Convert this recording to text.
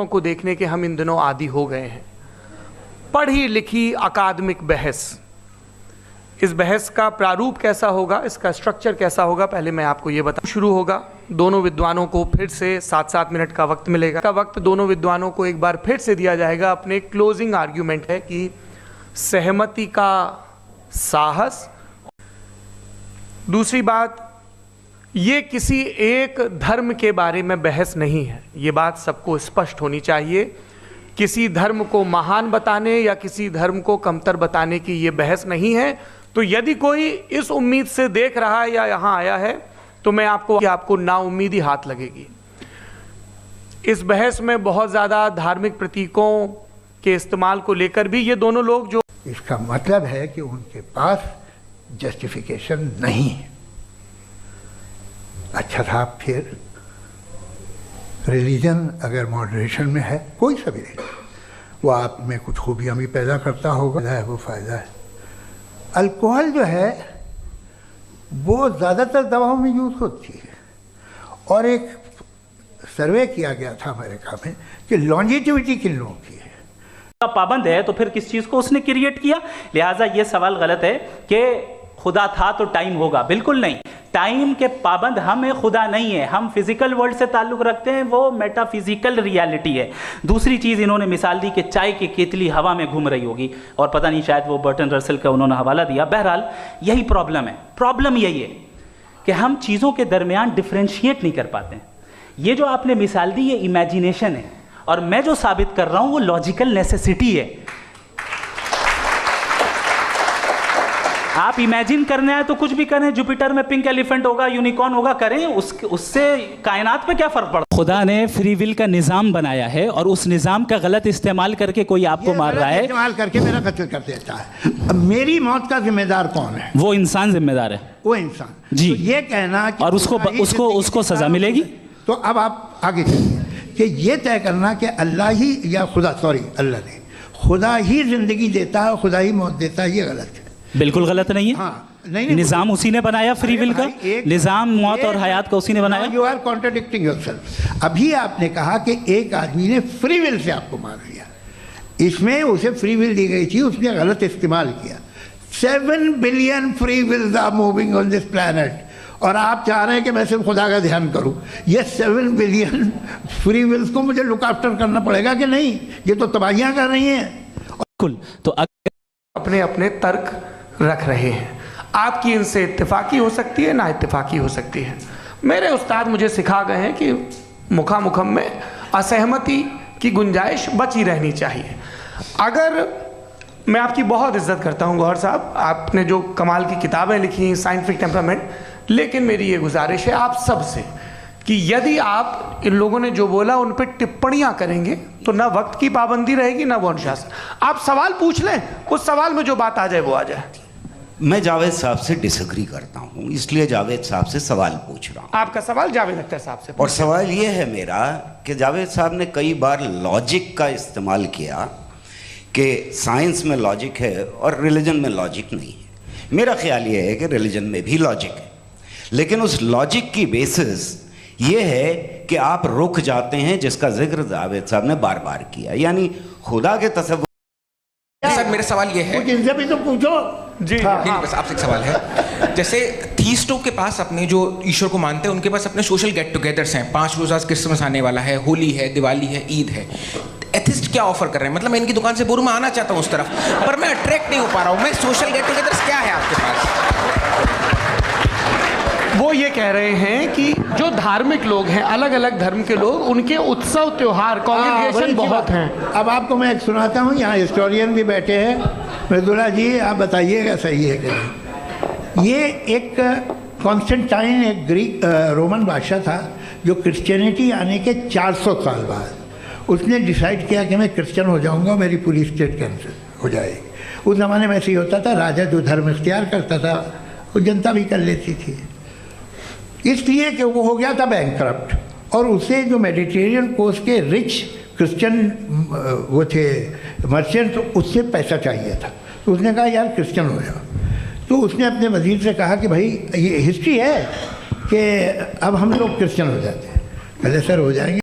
बातों को देखने के हम इन दिनों आदी हो गए हैं। पढ़ी लिखी अकादमिक बहस, इस बहस का प्रारूप कैसा होगा, इसका स्ट्रक्चर कैसा होगा, पहले मैं आपको ये बताऊं। शुरू होगा, दोनों विद्वानों को फिर से 7-7 मिनट का वक्त मिलेगा। का वक्त दोनों विद्वानों को एक बार फिर से दिया जाएगा। अपने क्लोजिंग आर्ग्यूमेंट है कि सहमति का साहस। दूसरी बात, ये किसी एक धर्म के बारे में बहस नहीं है, ये बात सबको स्पष्ट होनी चाहिए। किसी धर्म को महान बताने या किसी धर्म को कमतर बताने की ये बहस नहीं है। तो यदि कोई इस उम्मीद से देख रहा है या यहाँ आया है तो मैं आपको नाउम्मीदी हाथ लगेगी। इस बहस में बहुत ज़्यादा धार्मिक प्रतीकों के इस्तेमाल को लेकर भी ये दोनों लोग जो, इसका मतलब है कि उनके पास जस्टिफिकेशन नहीं है। अच्छा साहब, फिर रिलीजन अगर मॉडरेशन में है, कोई सा भी नहीं, वो आप में कुछ खूबियाँ भी पैदा करता होगा, है वो फ़ायदा है। अल्कोहल जो है वो ज़्यादातर दवाओं में यूज़ होती है, और एक सर्वे किया गया था अमेरिका में कि लॉन्जिटिविटी किन लोगों की है। पाबंद है तो फिर किस चीज़ को उसने क्रिएट किया। लिहाजा ये सवाल गलत है कि खुदा था तो टाइम होगा, बिल्कुल नहीं। टाइम के पाबंद हम है, खुदा नहीं है। हम फिजिकल वर्ल्ड से ताल्लुक़ रखते हैं, वो मेटाफिजिकल रियलिटी है। दूसरी चीज़ इन्होंने मिसाल दी कि चाय की केतली हवा में घूम रही होगी, और पता नहीं शायद वो बर्टन रसल का उन्होंने हवाला दिया। बहरहाल यही प्रॉब्लम है। प्रॉब्लम यही है कि हम चीज़ों के दरमियान डिफ्रेंशिएट नहीं कर पाते हैं। ये जो आपने मिसाल दी ये इमेजिनेशन है, और मैं जो साबित कर रहा हूँ वो लॉजिकल नेसेसिटी है। आप इमेजिन करना है तो कुछ भी करें, जुपिटर में पिंक एलिफेंट होगा, यूनिकॉर्न होगा, करें, उससे कायनात पे क्या फर्क पड़ता। खुदा ने फ्री विल का निज़ाम बनाया है, और उस निज़ाम का गलत इस्तेमाल करके कोई आपको मार रहा है, इस्तेमाल करके मेरा कत्ल कर देता है। अब मेरी मौत का जिम्मेदार कौन है? वो इंसान जिम्मेदार है, वो इंसान जी। तो ये कहना कि और उसको सजा मिलेगी। तो अब आप आगे चलिए कि ये तय करना कि अल्लाह ही या खुदा, सॉरी अल्लाह ने, खुदा ही जिंदगी देता है, खुदा ही मौत देता है, ये गलत है। बिल्कुल गलत नहीं है। हाँ, नहीं, निज़ाम उसी ने बनाया, फ्री विल का निज़ाम, मौत और हयात का उसी ने बनाया। You are contradicting yourself. अभी आपने कहा कि एक आदमी ने फ्री विल से आपको मार दिया, इसमें उसे फ्री विल दी गई थी, उसने गलत इस्तेमाल किया। 7 billion free wills are moving on this planet, और आप चाह रहे हैं कि मैं सिर्फ खुदा का ध्यान करूं। ये 7 बिलियन फ्री विल्स को मुझे लुक आफ्टर करना पड़ेगा कि नहीं? ये तो तबाहियां कर रही हैं। बिल्कुल। तो अपने अपने तर्क रख रहे हैं, आपकी इनसे इत्तेफाकी हो सकती है, ना इत्तेफाकी हो सकती है। मेरे उस्ताद मुझे सिखा गए हैं कि मुखामुखम में असहमति की गुंजाइश बची रहनी चाहिए। अगर मैं आपकी बहुत इज्जत करता हूं गौहर साहब, आपने जो कमाल की किताबें लिखी, साइंटिफिक टेम्परामेंट, लेकिन मेरी ये गुजारिश है आप सबसे कि यदि आप इन लोगों ने जो बोला उन पर टिप्पणियां करेंगे तो ना वक्त की पाबंदी रहेगी, ना वो अनुशासन। आप सवाल पूछ लें, उस सवाल में जो बात आ जाए वो आ जाए। मैं जावेद साहब से डिसएग्री करता हूं, इसलिए जावेद साहब से सवाल पूछ रहा हूं। आपका सवाल जावेद अख्तर साहब से, और सवाल ये है मेरा कि जावेद साहब ने कई बार लॉजिक का इस्तेमाल किया कि साइंस में लॉजिक है और रिलीजन में लॉजिक नहीं है। मेरा ख्याल ये है कि रिलीजन में भी लॉजिक है, लेकिन उस लॉजिक की बेसिस ये है कि आप रुक जाते हैं, जिसका जिक्र जावेद साहब ने बार बार किया, यानी खुदा के तसव्वुर। सर मेरा सवाल ये है, कुछ इनसे भी तो पूछो जी। नहीं, बस आपसे एक सवाल है। जैसे थीस्टों के पास अपने जो ईश्वर को मानते हैं उनके पास अपने सोशल गेट टुगेदर्स हैं, 5 रोज़ा क्रिसमस आने वाला है, होली है, दिवाली है, ईद है। एथिस्ट क्या ऑफर कर रहे हैं? मतलब मैं इनकी दुकान से बोलूँ मैं आना चाहता हूँ उस तरफ, पर मैं अट्रैक्ट नहीं हो पा रहा हूँ। मैं सोशल गेट टुगेदर्स क्या है आपके पास? वो ये कह रहे हैं कि जो धार्मिक लोग हैं, अलग अलग धर्म के लोग, उनके उत्सव त्योहार कांग्रेगेशन बहुत हैं। अब आपको मैं एक सुनाता हूँ, यहाँ हिस्टोरियन भी बैठे हैं। मृदुला जी आप बताइएगा सही है कि नहीं। ये एक कॉन्स्टेंटाइन, एक ग्रीक रोमन बादशाह था जो क्रिश्चियनिटी आने के 400 साल बाद उसने डिसाइड किया कि मैं क्रिश्चियन हो जाऊँगा, मेरी पूरी स्टेट कैंसिल हो जाएगी। उस ज़माने में ऐसे ही होता था, राजा जो धर्म इख्तियार करता था वो जनता भी कर लेती थी, इसलिए कि वो हो गया था बैंकक्रप्ट, और उसे जो मेडिटेरियन कोस्ट के रिच क्रिश्चियन वो थे मर्चेंट, तो उससे पैसा चाहिए था। तो उसने कहा यार क्रिश्चियन हो जाओ। तो उसने अपने वजीर से कहा कि भाई ये हिस्ट्री है कि अब हम लोग क्रिश्चियन हो जाते हैं। पहले सर हो जाएंगे।